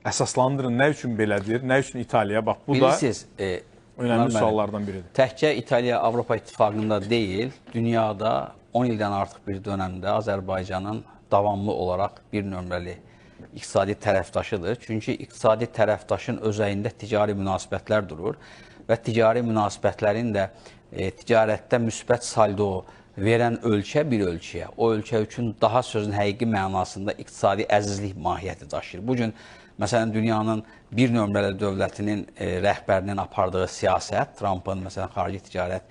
əsaslandırın. Nə üçün belədir? Nə üçün İtaliya? Bax, bu Bilirsiniz, da önəmli suallardan biridir. Təkcə İtaliya Avropa İttifaqında deyil, dünyada 10 ildən artıq bir dönəmdə Azərbaycanın davamlı olaraq bir nömrəli iqtisadi tərəfdaşıdır. Çünki iqtisadi tərəfdaşın özəyində ticari münasibətlər durur və ticari münasibətlərin də ticarətdə müsbət saldo verən ölkə bir ölkəyə, o ölkə üçün daha sözün həqiqi mənasında iqtisadi əzizlik mahiyyəti daşıyır. Bugün, məsələn, dünyanın bir nömrəli dövlətinin rəhbərinin apardığı siyasət, Trumpın, məsələn, xarici ticarət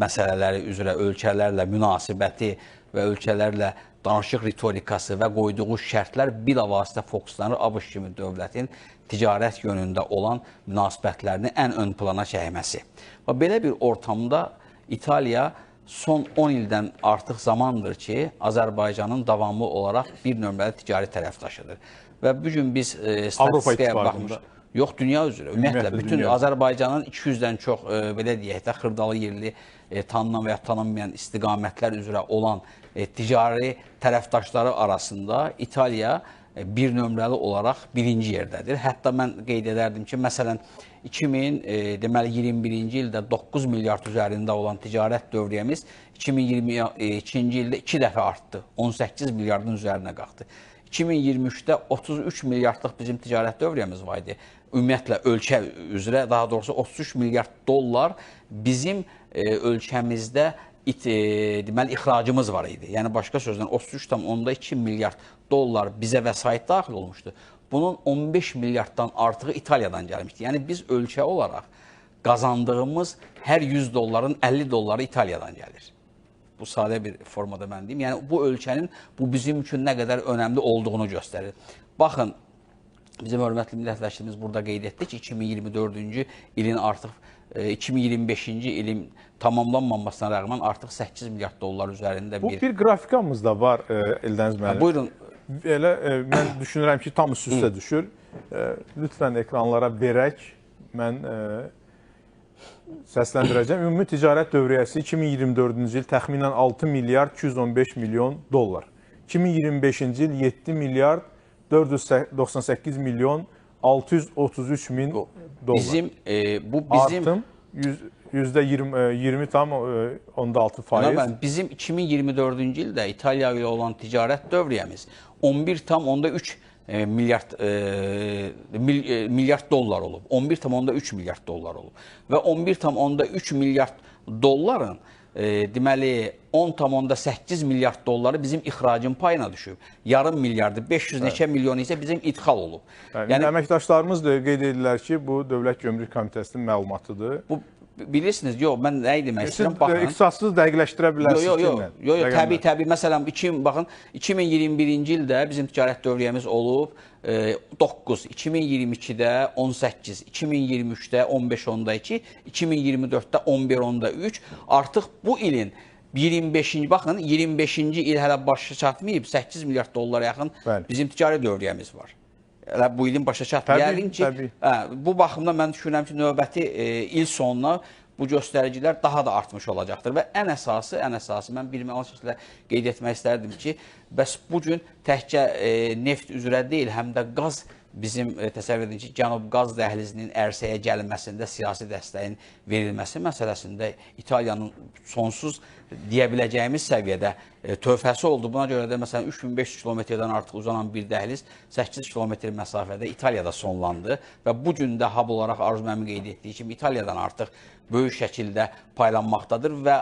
məsələləri üzrə ölkələrlə münasibəti və ölkələrlə danışıq ritorikası və qoyduğu şərtlər bilavasitə fokuslanır ABŞ kimi dövlətin ticarət yönündə olan münasibətlərini ən ön plana çəkməsi. Və belə bir ortamda İtaliya son 10 ildən artıq zamandır ki, Azərbaycanın davamlı olaraq bir nömrəli ticari tərəfdaşıdır. Və bugün biz statistikaya baxmışıq. Yox, dünya üzrə. Ümumiyyətlə, bütün Azərbaycanın 200-dən çox, belə deyək də, xırdalı yerli tanınan və ya tanınmayan istiqamətlər üzrə olan ticari tərəfdaşları arasında İtaliya bir nömrəli olaraq birinci yerdədir. Hətta mən qeyd edərdim ki, məsələn, 2021-ci ildə 9 milyard üzərində olan ticarət dövriyyəmiz 2022-ci ildə 2 dəfə artdı. 18 milyardın üzərinə qalxdı. 2023-də 33 milyardlıq bizim ticarət dövriyyəmiz var idi. Ümumiyyətlə, ölkə üzrə, daha doğrusu 33 milyard dollar bizim ölkəmizdə deməli, ixracımız var idi. Yəni, başqa sözlə 33,2 milyard dollar bizə vəsait daxil olmuşdu. Bunun 15 milyarddan artığı İtaliyadan gəlmişdi. Yəni, biz ölkə olaraq qazandığımız hər 100 dolların 50 dolları İtaliyadan gəlir. Bu sadə bir formada mən deyim. Yəni, bu ölkənin bu bizim üçün nə qədər önəmli olduğunu göstərir. Baxın, bizim hörmətli millətləşdirimiz burada qeyd etdi ki, 2024-cü ilin artıq 2025-ci ilin tamamlanmamasına rəğmən artıq 8 milyard dollar üzərində bir... Bu bir qrafikamız da var, Eldəniz müəllim. Buyurun. Elə, mən düşünürəm ki, tam üst-üstə düşür. Lütfən ekranlara verək, mən səsləndirəcəm. Ümumi ticarət dövriyyəsi 2024-cü il təxminən 6 milyard 215 milyon dollar. 2025-ci il 7 milyard 498 milyon 633 min dollar. Bu bizim... Artım %20,6%. Bizim 2024-cü ildə İtaliya ilə olan ticarət dövriyyəmiz 11,3 milyard dollar olub. 11,3 milyard dollar olub. Və 11,3 milyard dolların deməli 10,8 milyard dolları bizim ixracın payına düşüb. Yarım milyardı, 500 neçə milyon isə bizim idxal olub. Yəni əməkdaşlarımız da qeyd edirlər ki, bu Dövlət Gömrük Komitəsinin məlumatıdır. Bu bilirsiniz, yox, mən nə demək istəyirəm, baxın. İxtisassız dəqiqləşdirə bilərsiniz. Yox, təbii. Məsələn, baxın, 2021-ci ildə bizim ticarət dövriyyəmiz olub 9, 2022-də 18, 2023-də 15,2, 2024-də 11,3. Artıq bu ilin 25-ci, baxın, 25-ci il hələ başa çatmayıb, 8 milyard dollara yaxın bizim ticarət dövriyyəmiz var. Bu ilin başa çatmayıb. Yəqin ki, bu baxımda mən düşünürəm ki, növbəti il sonuna bu göstəricilər daha da artmış olacaqdır. Və ən əsası mən bir məlumatla qeyd etmək istərdim ki, bəs bugün təkcə neft üzrə deyil, həm də qaz bizim təsəvvür edin ki, Cənub qaz dəhlizinin ərsəyə gəlməsində siyasi dəstəyin verilməsi məsələsində İtaliyanın sonsuz deyə biləcəyimiz səviyyədə töhfəsi oldu. Buna görə də məsələn 3500 kilometrdən artıq uzanan bir dəhliz 8 kilometr məsafədə İtaliyada sonlandı və bu gün də hab olaraq Arzu müəllim qeyd etdiyi kimi İtaliyadan artıq böyük şəkildə paylanmaqdadır və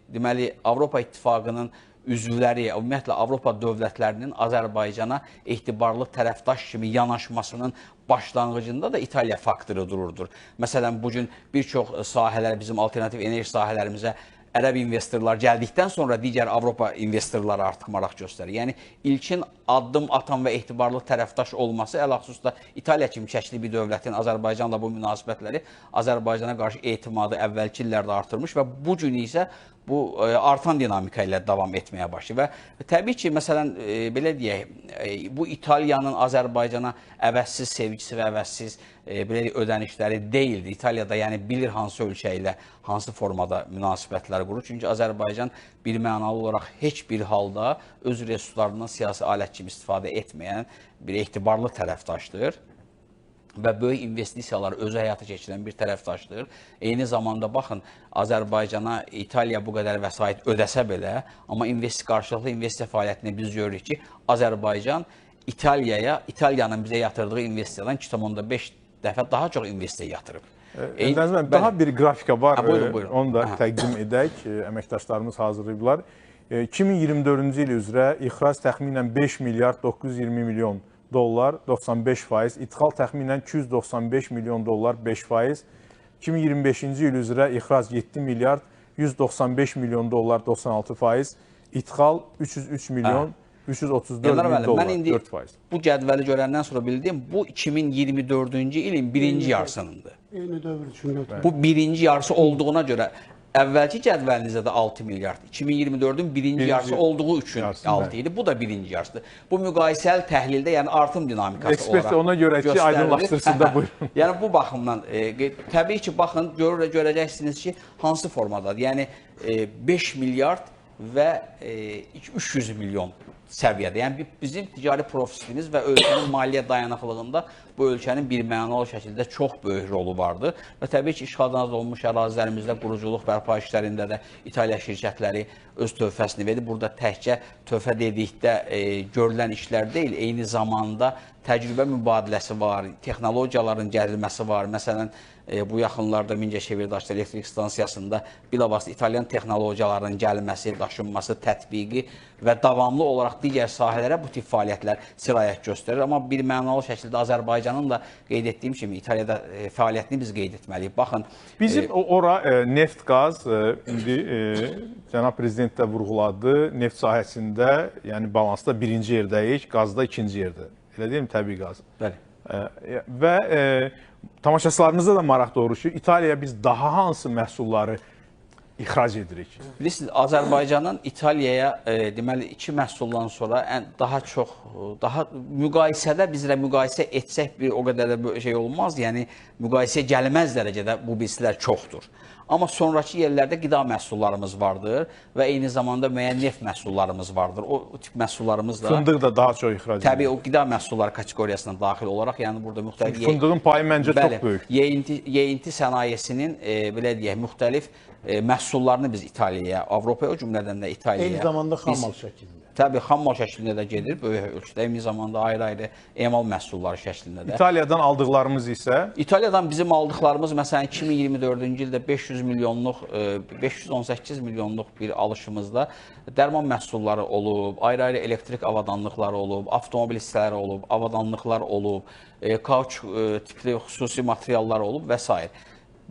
deməli Avropa İttifaqının üzvləri, ümumiyyətlə Avropa dövlətlərinin Azərbaycana etibarlı tərəfdaş kimi yanaşmasının başlanğıcında da İtaliya faktoru dururdur. Məsələn, bugün bir çox sahələr, bizim alternativ enerji sahələrimizə ərəb investorlar gəldikdən sonra digər Avropa investorları artıq maraq göstərir. Yəni, ilkin addım atan və etibarlı tərəfdaş olması, ələxüsus da İtaliya kimi çəkili bir dövlətin Azərbaycanla bu münasibətləri Azərbaycana qarşı etimadı əvvəlki illərdə artırmış və bu gün isə bu artan dinamika ilə davam etməyə başlayır. Və təbii ki, məsələn, belə deyək, bu İtaliyanın Azərbaycana əvəzsiz sevgisi və əvəzsiz belə ödənişləri deyildi. İtaliyada yəni bilir hansı ölkə ilə, hansı formada münasibətlər qurur. Çünki Azərbaycan birmənalı olaraq heç bir halda öz resurslarından siyasi alət kimi istifadə etməyən bir etibarlı tərəfdaşdır və böyük investisiyaları özü həyata keçirən bir tərəfdaşdır. Eyni zamanda baxın, Azərbaycana İtaliya bu qədər vəsait ödəsə belə, amma qarşılıqlı investisiya fəaliyyətini biz görürük ki, Azərbaycan İtaliyanın bizə yatırdığı investisiyadan 2,5 dəfə daha çox investisiya yatırıb. Daha bir qrafika var, buyurun. Onu da təqdim edək, əməkdaşlarımız hazırlayıblar. 2024-cü il üzrə ixrac təxminən 5 milyard 920 milyon dollar, 95%, ixal təxminən 295 milyon dollar, 5%. 2025-ci il üzrə ixrac 7 milyard 195 milyon dollar, 96%, ixal 303 milyon 334 milyon dollar, 4%. Bu cədvəli görəndən sonra bildim, bu 2024-cü ilin birinci yarısınındır. Eyni dövr üçün. Bu birinci yarısı olduğuna görə əvvəlki cədvəlinizdə də 6 milyard, 2024-ün birinci yarısı olduğu üçün 6 idi. Bu da birinci yarısıdır. Bu müqayisəli təhlildə, yəni artım dinamikası olarak Ekspert ona görə ki, aydınlaşdırsın da buyurun. Yəni bu baxımdan, təbii ki, baxın, görəcəksiniz ki, hansı formadadır. Yəni 5 milyard və 300 milyon səviyyədə. Yəni bizim ticari profilimiz və ölkənin maliyyə dayanıqlığında bu ölkənin birmənalı şəkildə çox böyük rolu vardır. Və təbii ki, işğaldan azad olunmuş ərazilərimizdə quruculuq bərpa işlərində də İtaliya şirkətləri öz töhfəsini verir. Burada təkcə töhfə dedikdə görülən işlər deyil, eyni zamanda təcrübə mübadiləsi var, texnologiyaların gərilməsi var. Məsələn, bu yaxınlarda Mingəçevir Daşlı Elektrik Stansiyasında bilavasitə İtalyan texnologiyalarının gəlməsi, daşınması, tətbiqi və davamlı olaraq digər sahələrə bu tip fəaliyyətlər sirayət göstərir. Amma birmənalı şəkildə Azərbaycanın da qeyd etdiyim kimi İtaliyada fəaliyyətini biz qeyd etməliyik. Baxın, bizim ora neft, qaz, indi Cənab Prezident də vurğuladı, neft sahəsində, yəni balansda birinci yerdəyik, qazda ikinci yerdə. Elə deyil mi, təbii qaz? Bəli. Və tamaşaçılarımızda da maraq doğurur ki, İtaliyaya biz daha hansı məhsulları ixrac edirik? Bilirsiniz, Azərbaycanın İtaliyaya deməli iki məhsuldan sonra daha müqayisədə bizlə müqayisə etsək bir o qədər də şey olmaz. Yəni müqayisəyə gəlməz dərəcədə bu birisilər çoxdur. Amma sonrakı yerlərdə qida məhsullarımız vardır və eyni zamanda müəyyən neft məhsullarımız vardır. O tip məhsullarımız da... Fındıq da daha çox ixrac edilir. Təbii, o qida məhsulları kateqoriyasına daxil olaraq, yəni burada müxtəlif... Fındığın payı məncə çox böyük. Yeyinti sənayesinin, belə deyək, müxtəlif məhsullarını biz İtaliyaya, Avropaya, o cümlədən də İtaliyaya... Eyni zamanda xammal şəklində. Təbii, xammal şəklində də gedir, böyük ölçüdə, eyni zamanda ayrı-ayrı emal məhsulları şəklində də. İtaliyadan aldıqlarımız isə? İtaliyadan bizim aldıqlarımız, məsələn, 2024-cü ildə 518 milyonluq bir alışımızda dərman məhsulları olub, ayrı-ayrı elektrik avadanlıqları olub, avtomobil hissələri olub, avadanlıqlar olub, kauçuk tipli xüsusi materiallar olub və s.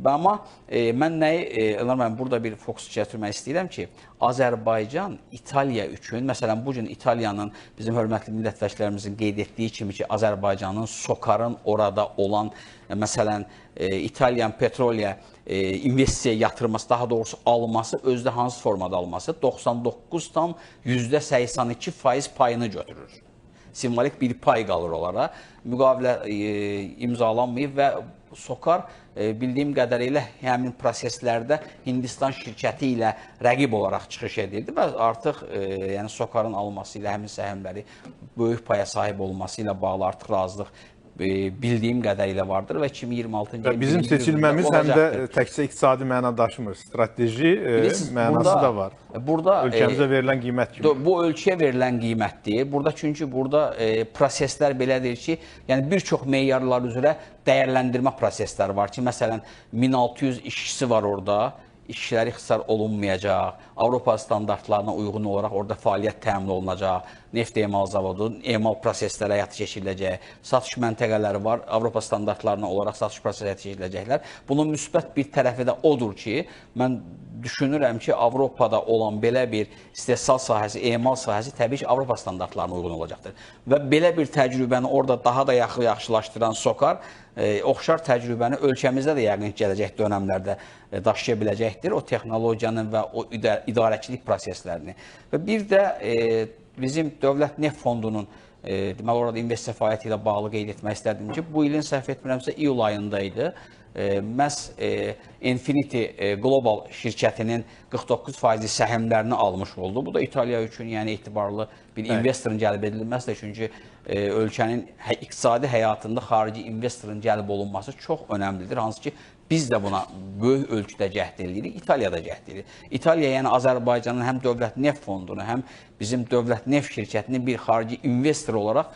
Amma mən burada bir fokus gətirmək istəyirəm ki, Azərbaycan İtaliya üçün, məsələn, bugün İtaliyanın, bizim hörmətli millət vəkillərimizin qeyd etdiyi kimi ki, Azərbaycanın SOCAR-ın orada olan, məsələn, İtalyan Petroliya investisiya yatırması, daha doğrusu alması, özdə hansı formada alması? 99,82% payını götürür. Simvolik bir pay qalır onlara. Müqavilə imzalanmayıb və SOCAR bildiyim qədərilə həmin proseslərdə Hindistan şirkəti ilə rəqib olaraq çıxış edirdi və artıq yəni SOCAR-ın alması ilə həmin səhmləri böyük paya sahib olması ilə bağlı artıq razılıq bildiyim qədərilə vardır və 2026-cı il bizim seçilməmiz həm də təkcə iqtisadi məna daşımır, strateji mənası da var. Ölkəmizə verilən qiymət kimi. Bu ölkəyə verilən qiymətdir. Çünki burada proseslər belədir ki, yəni bir çox meyarlar üzrə dəyərləndirmə prosesləri var ki, məsələn, 1600 işçisi var orada, işçiləri ixtisar olunmayacaq, Avropa standartlarına uyğun olaraq orada fəaliyyət təmin olunacaq, neft emal zavodu, emal prosesləri həyata keçiriləcək, satış məntəqələri var, Avropa standartlarına olaraq satış prosesi həyata keçiriləcəklər. Bunun müsbət bir tərəfi də odur ki, mən düşünürəm ki, Avropada olan belə bir istehsal sahəsi, emal sahəsi təbii ki, Avropa standartlarına uyğun olacaqdır. Və belə bir təcrübəni orada daha da yaxşılaşdıran SOCAR, oxşar təcrübəni ölkəmizdə də yəqin gələcək dönəmlərdə daşıya biləcəkdir. O texnologiyanın və o idarəçilik proseslərini. Və bir də bizim Dövlət Neft Fondunun deməli orada investisiya fəaliyyəti ilə bağlı qeyd etmək istədim ki, bu ilin səhv etmirəmsə iyul ayında idi. Məhz Infinity Global şirkətinin 49% səhmlərini almış oldu. Bu da İtaliya üçün yəni etibarlı bir investorun cəlb edilməsi də, çünki ölkənin iqtisadi həyatında xarici investorun cəlb olunması çox önəmlidir. Hansı ki, biz də buna böyük ölçüdə cəhd edirik, İtaliya da cəhd edir. İtaliya, yəni Azərbaycanın həm dövlət neft fondunu, həm bizim dövlət neft şirkətini bir xarici investor olaraq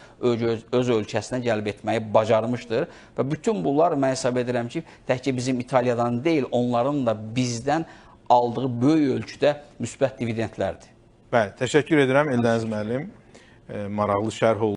öz ölkəsinə cəlb etməyi bacarmışdır. Və bütün bunlar mən hesab edirəm ki, təkcə bizim İtaliyadan deyil, onların da bizdən aldığı böyük ölçüdə müsbət dividendlərdir. Bəli, təşəkkür edirəm Eldəniz müəllim. Maraqlı şərh oldu.